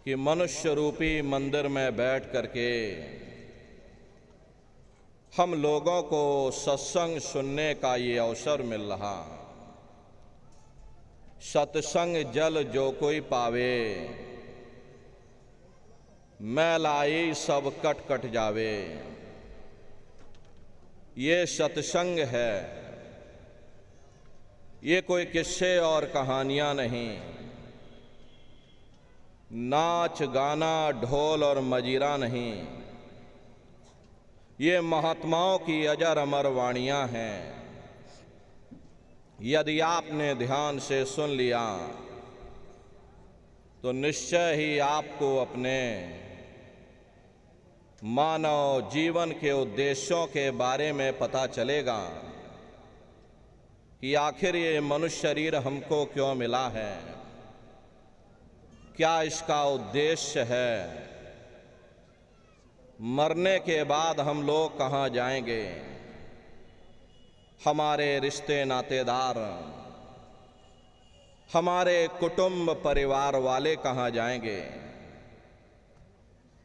कि मनुष्य रूपी मंदिर में बैठ करके हम लोगों को सत्संग सुनने का ये अवसर मिल रहा। सत्संग जल जो कोई पावे, मैल आई सब कट कट जावे। ये सत्संग है, ये कोई किस्से और कहानियां नहीं। नाच गाना ढोल और मजीरा नहीं, ये महात्माओं की अजर अमर वाणियां हैं। यदि आपने ध्यान से सुन लिया तो निश्चय ही आपको अपने मानव जीवन के उद्देश्यों के बारे में पता चलेगा कि आखिर ये मनुष्य शरीर हमको क्यों मिला है, क्या इसका उद्देश्य है, मरने के बाद हम लोग कहाँ जाएंगे, हमारे रिश्ते नातेदार, हमारे कुटुंब परिवार वाले कहाँ जाएंगे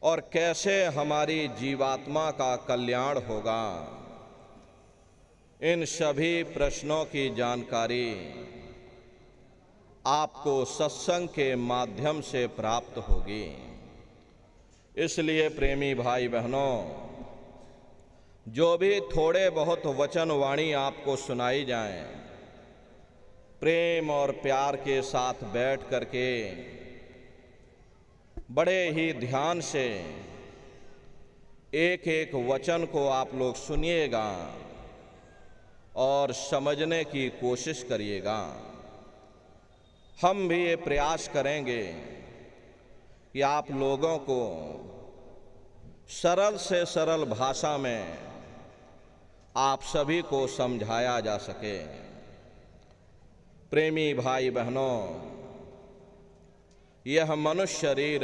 और कैसे हमारी जीवात्मा का कल्याण होगा। इन सभी प्रश्नों की जानकारी आपको सत्संग के माध्यम से प्राप्त होगी। इसलिए प्रेमी भाई बहनों, जो भी थोड़े बहुत वचन वाणी आपको सुनाई जाएं, प्रेम और प्यार के साथ बैठ करके बड़े ही ध्यान से एक एक वचन को आप लोग सुनिएगा और समझने की कोशिश करिएगा। हम भी ये प्रयास करेंगे कि आप लोगों को सरल से सरल भाषा में आप सभी को समझाया जा सके। प्रेमी भाई बहनों, यह मनुष्य शरीर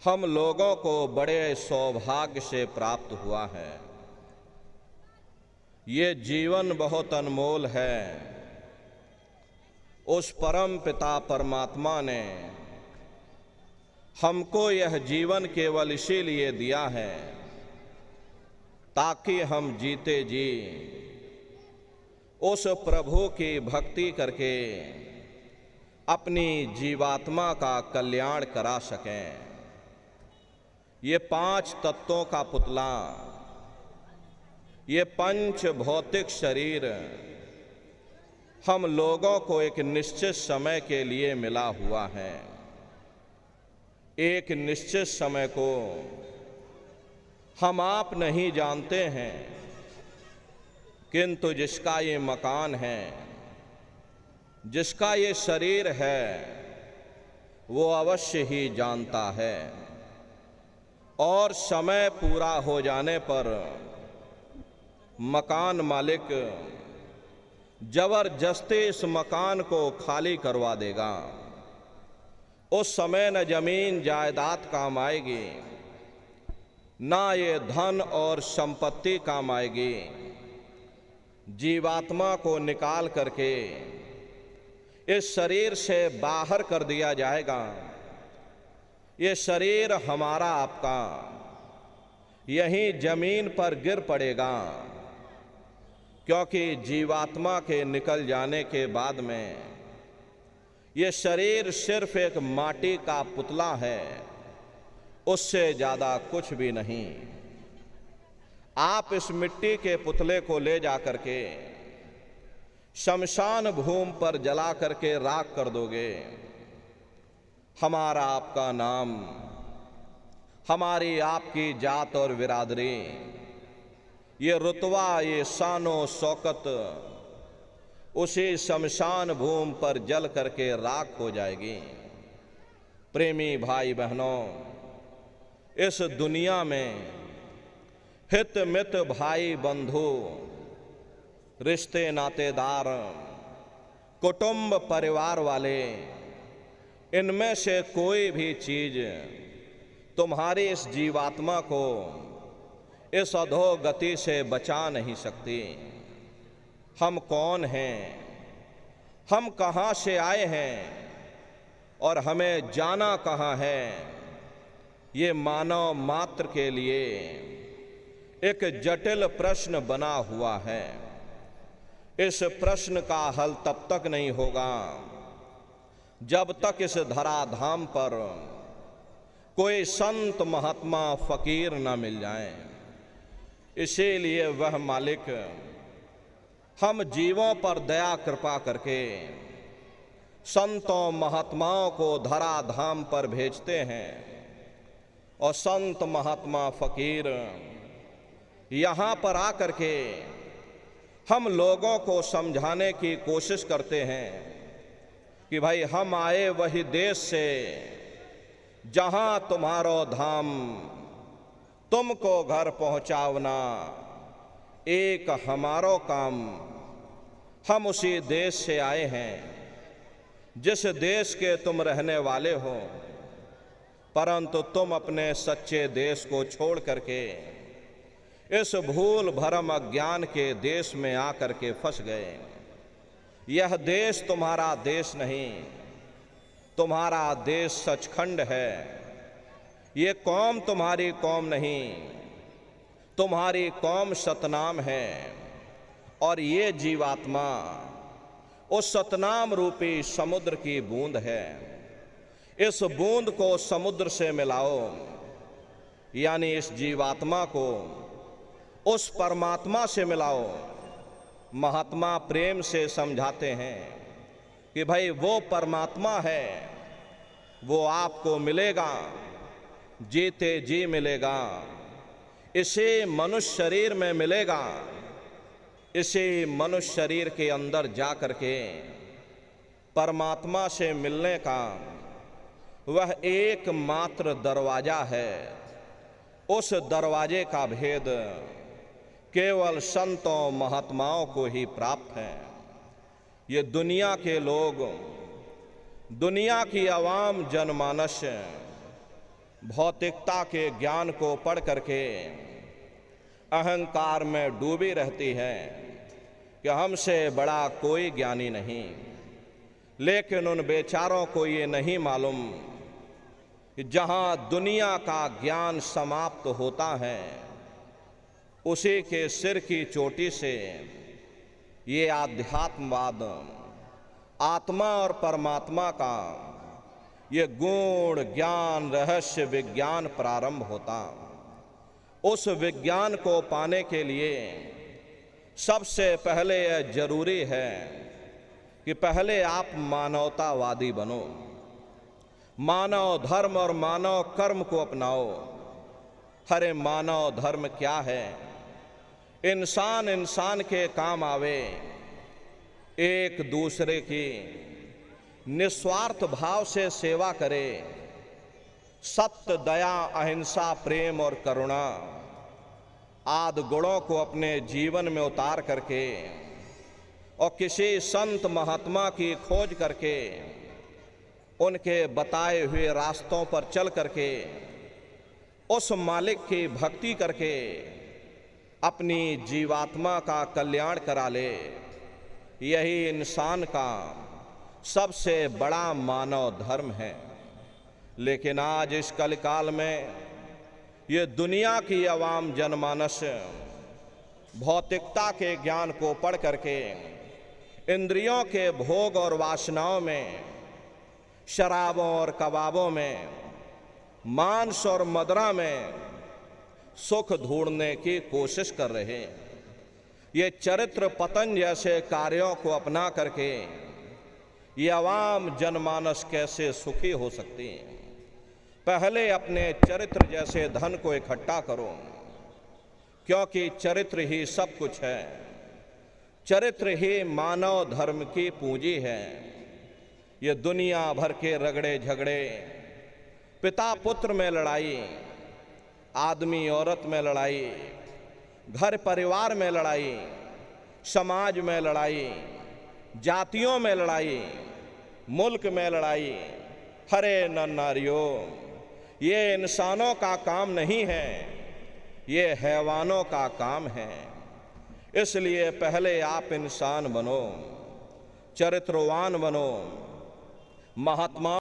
हम लोगों को बड़े सौभाग्य से प्राप्त हुआ है। ये जीवन बहुत अनमोल है। उस परम पिता परमात्मा ने हमको यह जीवन केवल इसीलिए दिया है ताकि हम जीते जी उस प्रभु की भक्ति करके अपनी जीवात्मा का कल्याण करा सकें। ये 5 तत्वों का पुतला, ये पंच भौतिक शरीर हम लोगों को एक निश्चित समय के लिए मिला हुआ है। एक निश्चित समय को हम आप नहीं जानते हैं, किंतु जिसका ये मकान है, जिसका ये शरीर है, वो अवश्य ही जानता है। और समय पूरा हो जाने पर मकान मालिक जबरदस्ती इस मकान को खाली करवा देगा। उस समय न जमीन जायदाद काम आएगी, ना ये धन और संपत्ति काम आएगी। जीवात्मा को निकाल करके इस शरीर से बाहर कर दिया जाएगा। ये शरीर हमारा आपका यहीं जमीन पर गिर पड़ेगा, क्योंकि जीवात्मा के निकल जाने के बाद में ये शरीर सिर्फ एक माटी का पुतला है, उससे ज़्यादा कुछ भी नहीं। आप इस मिट्टी के पुतले को ले जा करके शमशान भूमि पर जला करके राख कर दोगे। हमारा आपका नाम, हमारी आपकी जात और बिरादरी, ये रुतबा, ये शानो शौकत उसी शमशान भूमि पर जल करके राख हो जाएगी। प्रेमी भाई बहनों, इस दुनिया में हित मित भाई बंधु, रिश्ते नातेदार, कुटुंब परिवार वाले, इनमें से कोई भी चीज तुम्हारी इस जीवात्मा को इस अधोगति से बचा नहीं सकती। हम कौन हैं, हम कहाँ से आए हैं और हमें जाना कहाँ है, ये मानव मात्र के लिए एक जटिल प्रश्न बना हुआ है। इस प्रश्न का हल तब तक नहीं होगा जब तक इस धराधाम पर कोई संत महात्मा फकीर न मिल जाए। इसीलिए वह मालिक हम जीवों पर दया कृपा करके संतों महात्माओं को धराधाम पर भेजते हैं और संत महात्मा फकीर यहाँ पर आकर के हम लोगों को समझाने की कोशिश करते हैं कि भाई हम आए वही देश से जहाँ तुम्हारो धाम, तुमको घर पहुँचावना एक हमारो काम। हम उसी देश से आए हैं जिस देश के तुम रहने वाले हो, परंतु तुम अपने सच्चे देश को छोड़ करके इस भूल भरम अज्ञान के देश में आकर के फंस गए। यह देश तुम्हारा देश नहीं, तुम्हारा देश सचखंड है। ये कौम तुम्हारी कौम नहीं, तुम्हारी कौम सतनाम है। और ये जीवात्मा उस सतनाम रूपी समुद्र की बूंद है। इस बूंद को समुद्र से मिलाओ, यानी इस जीवात्मा को उस परमात्मा से मिलाओ। महात्मा प्रेम से समझाते हैं कि भाई वो परमात्मा है, वो आपको मिलेगा, जीते जी मिलेगा। इसे मनुष्य शरीर में मिलेगा। इसे मनुष्य शरीर के अंदर जा करके परमात्मा से मिलने का वह एकमात्र दरवाजा है। उस दरवाजे का भेद केवल संतों महात्माओं को ही प्राप्त है। ये दुनिया के लोग, दुनिया की आवाम जनमानस भौतिकता के ज्ञान को पढ़ करके अहंकार में डूबी रहती है कि हमसे बड़ा कोई ज्ञानी नहीं। लेकिन उन बेचारों को ये नहीं मालूम कि जहाँ दुनिया का ज्ञान समाप्त होता है, उसी के सिर की चोटी से ये आध्यात्मवाद, आत्मा और परमात्मा का ये गुण ज्ञान रहस्य विज्ञान प्रारंभ होता। उस विज्ञान को पाने के लिए सबसे पहले यह जरूरी है कि पहले आप मानवतावादी बनो, मानव धर्म और मानव कर्म को अपनाओ। अरे मानव धर्म क्या है? इंसान इंसान के काम आवे, एक दूसरे की निस्वार्थ भाव से सेवा करे, सत्य दया अहिंसा प्रेम और करुणा आदि गुणों को अपने जीवन में उतार करके और किसी संत महात्मा की खोज करके उनके बताए हुए रास्तों पर चल करके उस मालिक की भक्ति करके अपनी जीवात्मा का कल्याण करा ले, यही इंसान का सबसे बड़ा मानव धर्म है। लेकिन आज इस कलिकाल में ये दुनिया की आवाम जनमानस भौतिकता के ज्ञान को पढ़ करके इंद्रियों के भोग और वासनाओं में, शराबों और कबाबों में, मांस और मदिरा में सुख ढूंढने की कोशिश कर रहे हैं। ये चरित्र पतन जैसे कार्यों को अपना करके ये आवाम जनमानस कैसे सुखी हो सकती है? पहले अपने चरित्र जैसे धन को इकट्ठा करो, क्योंकि चरित्र ही सब कुछ है। चरित्र ही मानव धर्म की पूंजी है। ये दुनिया भर के रगड़े झगड़े, पिता पुत्र में लड़ाई, आदमी औरत में लड़ाई, घर परिवार में लड़ाई, समाज में लड़ाई, जातियों में लड़ाई, मुल्क में लड़ाई, हरे नर नारियों, ये इंसानों का काम नहीं है, ये हैवानों का काम है। इसलिए पहले आप इंसान बनो, चरित्रवान बनो, महात्मा